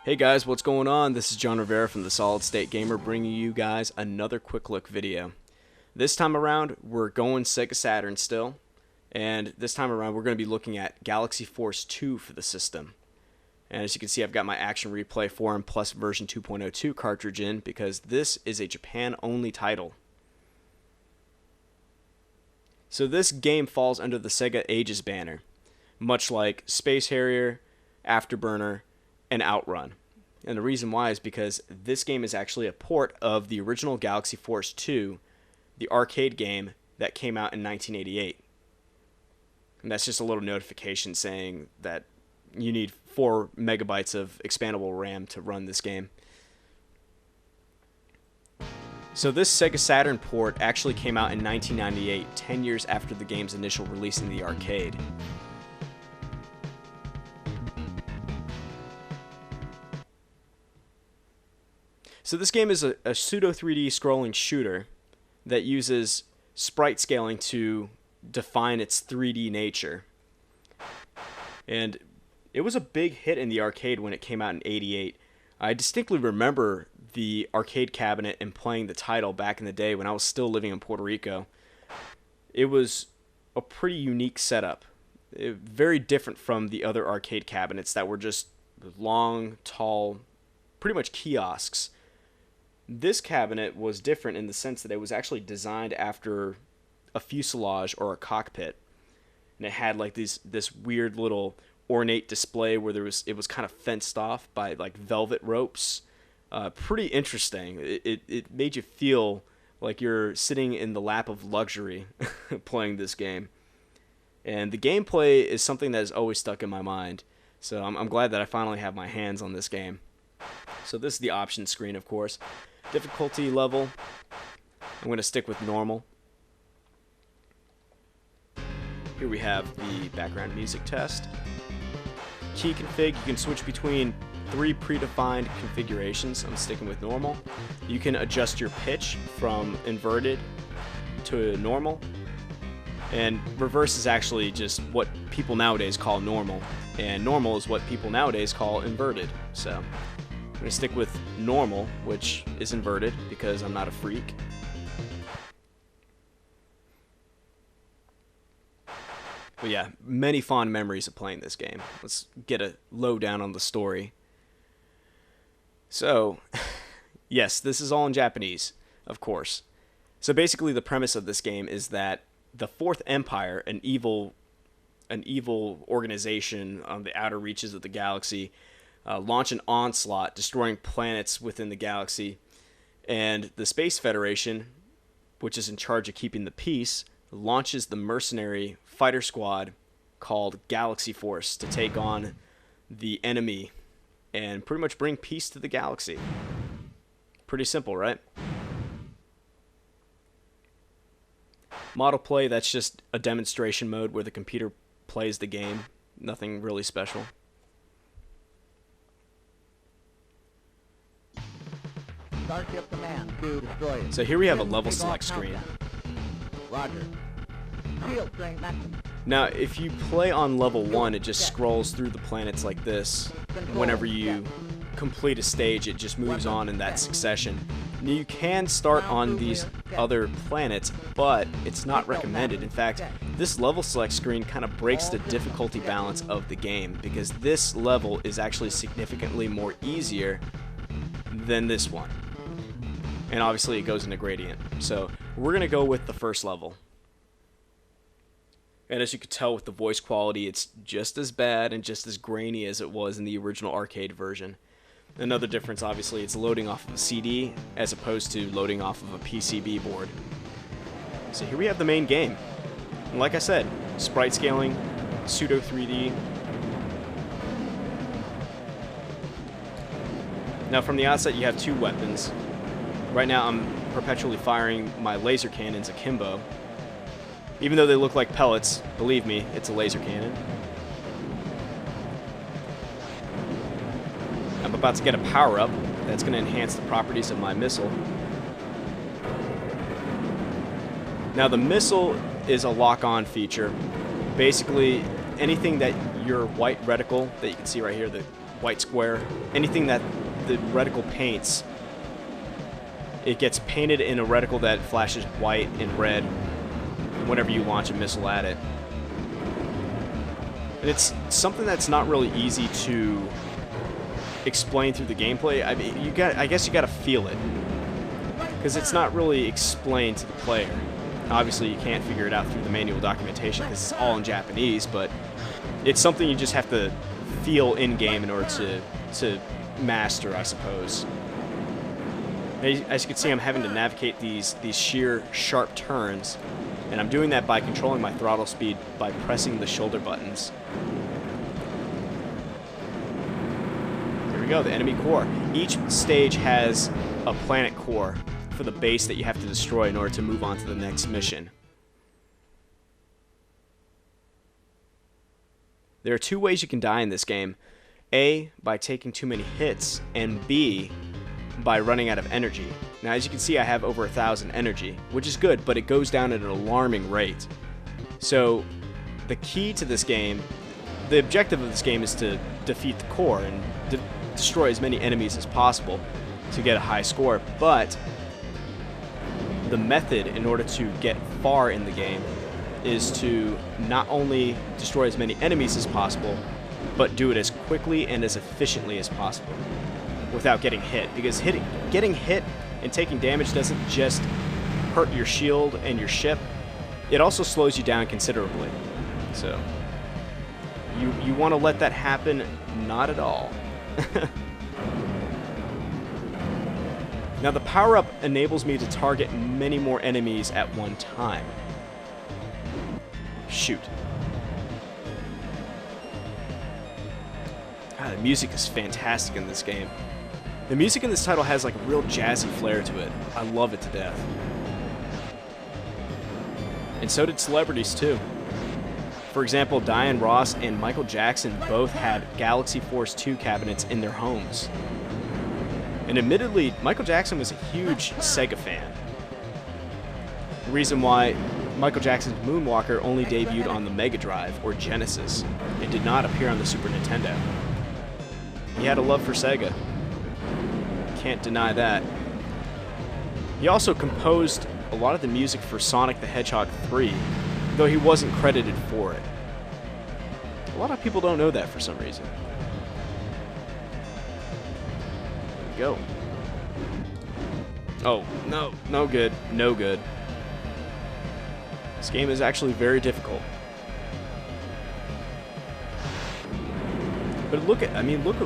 Hey guys, what's going on? This is John Rivera from the Solid State Gamer bringing you guys another quick look video. This time around, we're going Sega Saturn still, and this time around we're going to be looking at Galaxy Force 2 for the system. And as you can see, I've got my Action Replay Forum Plus version 2.02 cartridge in because this is a Japan-only title. So this game falls under the Sega Ages banner, much like Space Harrier, Afterburner, and Outrun. And the reason why is because this game is actually a port of the original Galaxy Force 2, the arcade game that came out in 1988. And that's just a little notification saying that you need 4 megabytes of expandable RAM to run this game. So this Sega Saturn port actually came out in 1998, 10 years after the game's initial release in the arcade. So this game is a pseudo 3D scrolling shooter that uses sprite scaling to define its 3D nature. And it was a big hit in the arcade when it came out in '88. I distinctly remember the arcade cabinet and playing the title back in the day when I was still living in Puerto Rico. It was a pretty unique setup. Very different from the other arcade cabinets that were just long, tall, pretty much kiosks. This cabinet was different in the sense that it was actually designed after a fuselage or a cockpit, and it had like this weird little ornate display where it was kind of fenced off by like velvet ropes. Pretty interesting. It made you feel like you're sitting in the lap of luxury playing this game, and the gameplay is something that has always stuck in my mind. So I'm glad that I finally have my hands on this game. So this is the options screen, of course. Difficulty level, I'm going to stick with normal. Here we have the background music test. Key config, you can switch between 3 predefined configurations. I'm sticking with normal. You can adjust your pitch from inverted to normal. And reverse is actually just what people nowadays call normal. And normal is what people nowadays call inverted. So I'm going to stick with normal, which is inverted because I'm not a freak. But yeah, many fond memories of playing this game. Let's get a lowdown on the story. So, yes, this is all in Japanese, of course. So basically the premise of this game is that the Fourth Empire, an evil organization on the outer reaches of the galaxy, launch an onslaught, destroying planets within the galaxy, and the Space Federation, which is in charge of keeping the peace, launches the mercenary fighter squad called Galaxy Force to take on the enemy and pretty much bring peace to the galaxy. Pretty simple, right? Model play, that's just a demonstration mode where the computer plays the game. Nothing really special. Starship Command to destroy it. So here we have a level select screen. Roger. Shield strength maximum. Now, if you play on level 1, it just scrolls through the planets like this. Whenever you complete a stage, it just moves on in that succession. Now, you can start on these other planets, but it's not recommended. In fact, this level select screen kind of breaks the difficulty balance of the game because this level is actually significantly more easier than this one. And obviously it goes in a gradient. So we're going to go with the first level. And as you can tell with the voice quality, it's just as bad and just as grainy as it was in the original arcade version. Another difference, obviously, it's loading off of a CD as opposed to loading off of a PCB board. So here we have the main game. And like I said, sprite scaling, pseudo 3D. Now from the outset you have 2 weapons. Right now I'm perpetually firing my laser cannons akimbo. Even though they look like pellets, believe me, it's a laser cannon. I'm about to get a power-up that's going to enhance the properties of my missile. Now the missile is a lock-on feature. Basically, anything that your white reticle that you can see right here, the white square, anything that the reticle paints, it gets painted in a reticle that flashes white and red whenever you launch a missile at it. And it's something that's not really easy to explain through the gameplay. I mean, I guess you gotta feel it, because it's not really explained to the player. Obviously, you can't figure it out through the manual documentation because it's all in Japanese, but it's something you just have to feel in-game in order to master, I suppose. As you can see, I'm having to navigate these sheer, sharp turns, and I'm doing that by controlling my throttle speed by pressing the shoulder buttons. There we go, the enemy core. Each stage has a planet core for the base that you have to destroy in order to move on to the next mission. There are two ways you can die in this game. A, by taking too many hits, and B, by running out of energy. Now, as you can see, I have over 1,000 energy, which is good, but it goes down at an alarming rate. So, the key to this game, the objective of this game is to defeat the core and destroy as many enemies as possible to get a high score, but the method in order to get far in the game is to not only destroy as many enemies as possible, but do it as quickly and as efficiently as possible without getting hit. Because getting hit and taking damage doesn't just hurt your shield and your ship, it also slows you down considerably. So you want to let that happen? Not at all. Now, the power-up enables me to target many more enemies at one time. Shoot. The music is fantastic in this game. The music in this title has like a real jazzy flair to it. I love it to death. And so did celebrities too. For example, Diane Ross and Michael Jackson both had Galaxy Force 2 cabinets in their homes. And admittedly, Michael Jackson was a huge Sega fan. The reason why Michael Jackson's Moonwalker only debuted on the Mega Drive or Genesis and did not appear on the Super Nintendo. He had a love for Sega. Can't deny that. He also composed a lot of the music for Sonic the Hedgehog 3, though he wasn't credited for it. A lot of people don't know that for some reason. There we go. Oh, no, no good, no good. This game is actually very difficult. But look at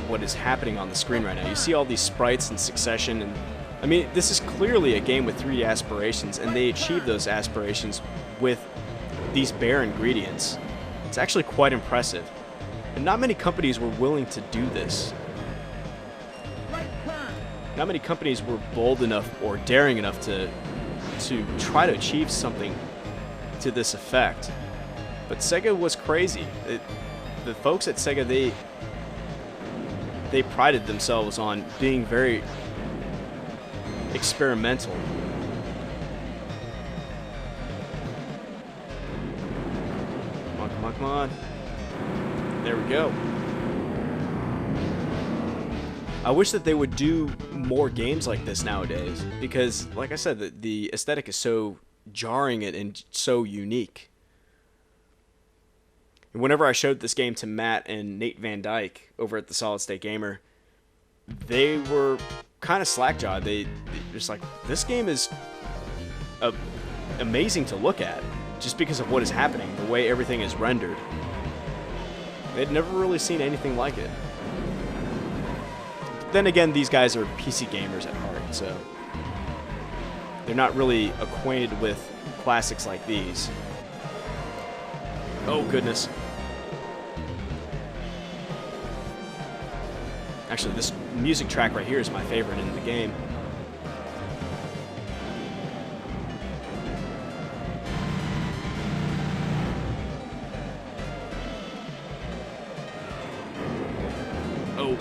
what is happening on the screen right now. You see all these sprites in succession, and I mean, this is clearly a game with 3D aspirations, and they achieve those aspirations with these bare ingredients. It's actually quite impressive. And not many companies were willing to do this. Not many companies were bold enough or daring enough to try to achieve something to this effect. But Sega was crazy. The folks at Sega, they prided themselves on being very experimental. Come on, come on, come on. There we go. I wish that they would do more games like this nowadays, because, like I said, the aesthetic is so jarring and so unique. And whenever I showed this game to Matt and Nate Van Dyke over at the Solid State Gamer, they were kind of slack-jawed. They just like, this game is amazing to look at, just because of what is happening, the way everything is rendered. They'd never really seen anything like it. Then again, these guys are PC gamers at heart, so they're not really acquainted with classics like these. Oh, goodness. Actually, this music track right here is my favorite in the game. Oh,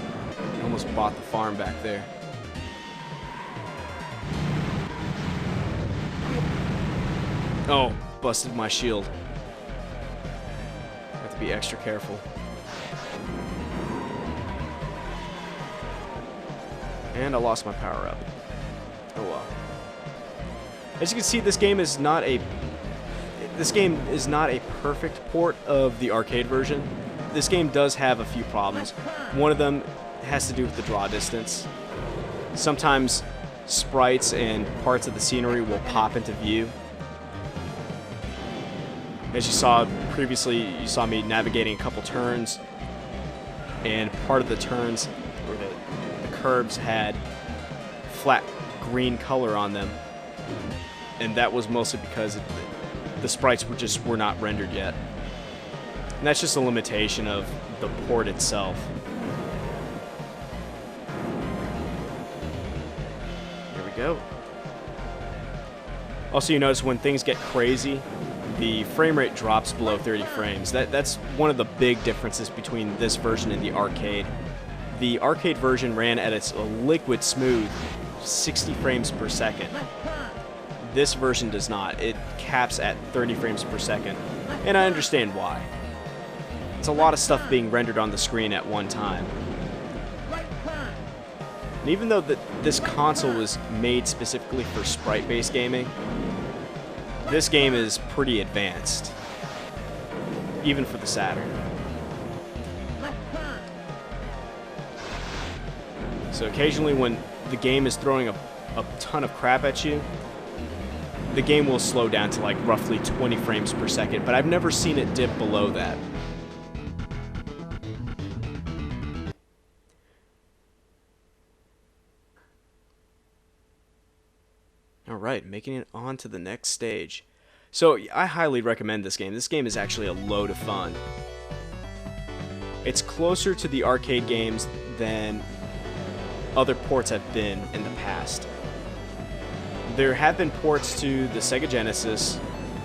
I almost bought the farm back there. Oh, busted my shield. Have to be extra careful. And I lost my power up. Oh well. As you can see, this game is not a perfect port of the arcade version. This game does have a few problems. One of them has to do with the draw distance. Sometimes sprites and parts of the scenery will pop into view. As you saw previously, you saw me navigating a couple turns, and part of the turns, or the curbs, had flat green color on them, and that was mostly because the sprites were not rendered yet. And that's just a limitation of the port itself. There we go. Also, you notice when things get crazy, the frame rate drops below 30 frames. That's one of the big differences between this version and the arcade. The arcade version ran at its liquid smooth 60 frames per second. This version does not. It caps at 30 frames per second, and I understand why. It's a lot of stuff being rendered on the screen at one time. And even though this console was made specifically for sprite-based gaming, this game is pretty advanced, even for the Saturn. So occasionally when the game is throwing a ton of crap at you, the game will slow down to like roughly 20 frames per second, but I've never seen it dip below that. Alright, making it on to the next stage. So, I highly recommend this game. This game is actually a load of fun. It's closer to the arcade games than other ports have been in the past. There have been ports to the Sega Genesis,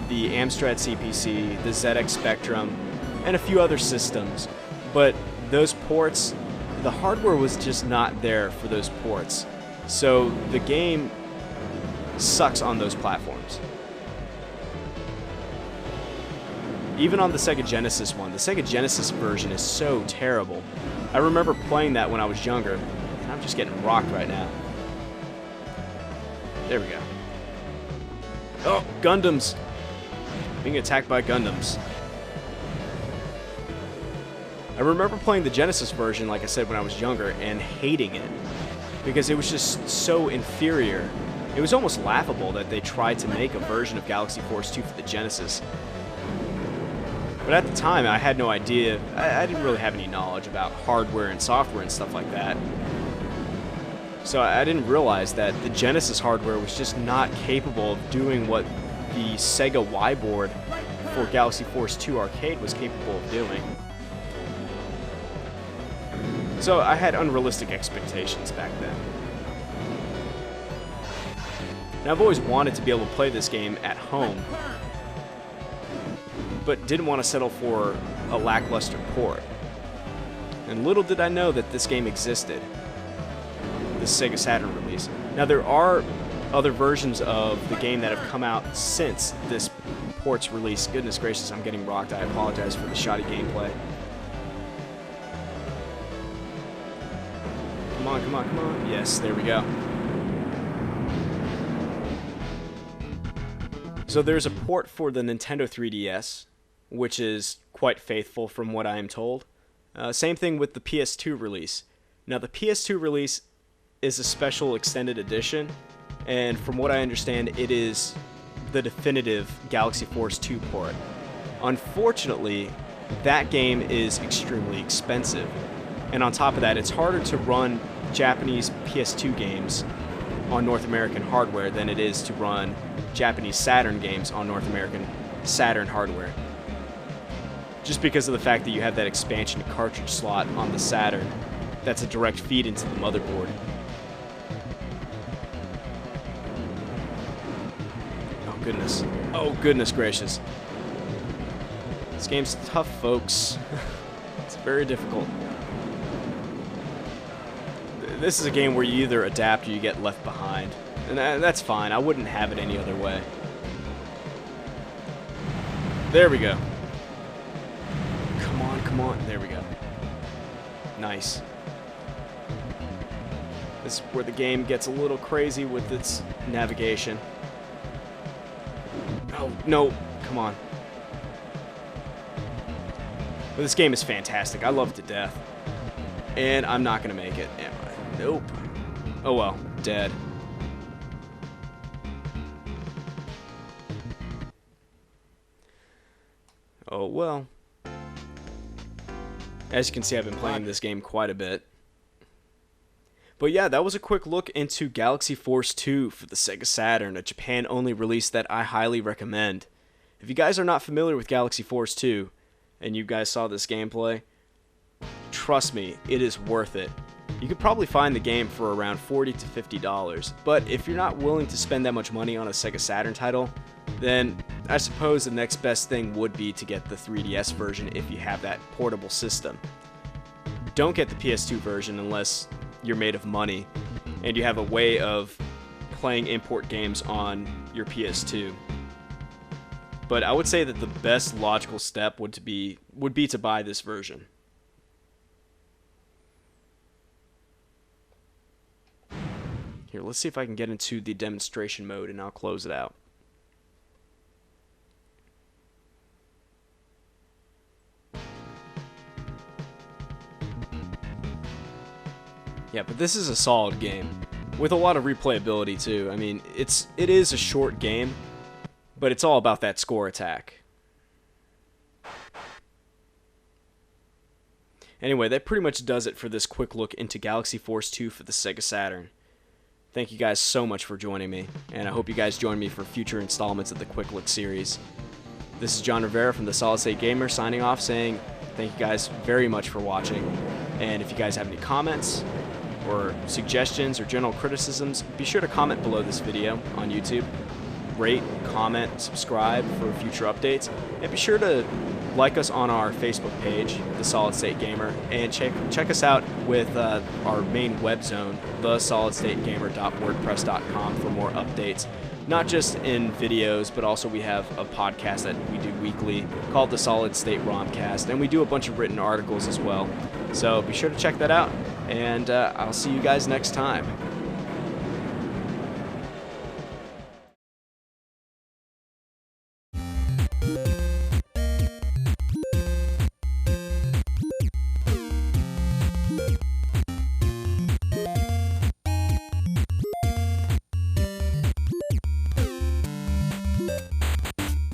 the Amstrad CPC, the ZX Spectrum, and a few other systems, but those ports, the hardware was just not there for those ports. So the game sucks on those platforms. Even on the Sega Genesis one, the Sega Genesis version is so terrible. I remember playing that when I was younger, and I'm just getting rocked right now. There we go. Oh, Gundams! Being attacked by Gundams. I remember playing the Genesis version, like I said, when I was younger, and hating it. Because it was just so inferior. It was almost laughable that they tried to make a version of Galaxy Force 2 for the Genesis. But at the time, I had no idea. I didn't really have any knowledge about hardware and software and stuff like that. So I didn't realize that the Genesis hardware was just not capable of doing what the Sega Y board for Galaxy Force 2 Arcade was capable of doing. So I had unrealistic expectations back then. And I've always wanted to be able to play this game at home, but didn't want to settle for a lackluster port. And little did I know that this game existed, the Sega Saturn release. Now there are other versions of the game that have come out since this port's release. Goodness gracious, I'm getting rocked. I apologize for the shoddy gameplay. Come on, come on, come on. Yes, there we go. So there's a port for the Nintendo 3DS, which is quite faithful from what I am told. Same thing with the PS2 release. Now the PS2 release is a special extended edition, and from what I understand, it is the definitive Galaxy Force 2 port. Unfortunately, that game is extremely expensive, and on top of that, it's harder to run Japanese PS2 games on North American hardware than it is to run Japanese Saturn games on North American Saturn hardware. Just because of the fact that you have that expansion cartridge slot on the Saturn that's a direct feed into the motherboard. Oh goodness. Oh goodness gracious. This game's tough, folks. It's very difficult. This is a game where you either adapt or you get left behind. And that's fine. I wouldn't have it any other way. There we go. Come on, come on. There we go. Nice. This is where the game gets a little crazy with its navigation. Oh, no. Come on. But this game is fantastic. I love it to death. And I'm not going to make it, am I? Nope. Oh well. Dead. Oh well. As you can see, I've been playing this game quite a bit. But yeah, that was a quick look into Galaxy Force 2 for the Sega Saturn, a Japan-only release that I highly recommend. If you guys are not familiar with Galaxy Force 2, and you guys saw this gameplay, trust me, it is worth it. You could probably find the game for around $40 to $50, but if you're not willing to spend that much money on a Sega Saturn title, then I suppose the next best thing would be to get the 3DS version if you have that portable system. Don't get the PS2 version unless you're made of money and you have a way of playing import games on your PS2. But I would say that the best logical step would be to buy this version. Here, let's see if I can get into the demonstration mode and I'll close it out. Yeah, but this is a solid game with a lot of replayability too. I mean, it is a short game, but it's all about that score attack. Anyway, that pretty much does it for this quick look into Galaxy Force 2 for the Sega Saturn. Thank you guys so much for joining me, and I hope you guys join me for future installments of the Quick Look series. This is John Rivera from the Solid State Gamer signing off, saying thank you guys very much for watching, and if you guys have any comments or suggestions or general criticisms, be sure to comment below this video on YouTube. Rate, comment, subscribe for future updates, and be sure to like us on our Facebook page, The Solid State Gamer, and check us out with our main web zone, thesolidstategamer.wordpress.com, for more updates, not just in videos, but also we have a podcast that we do weekly called the Solid State ROMcast, and we do a bunch of written articles as well. So be sure to check that out, and I'll see you guys next time.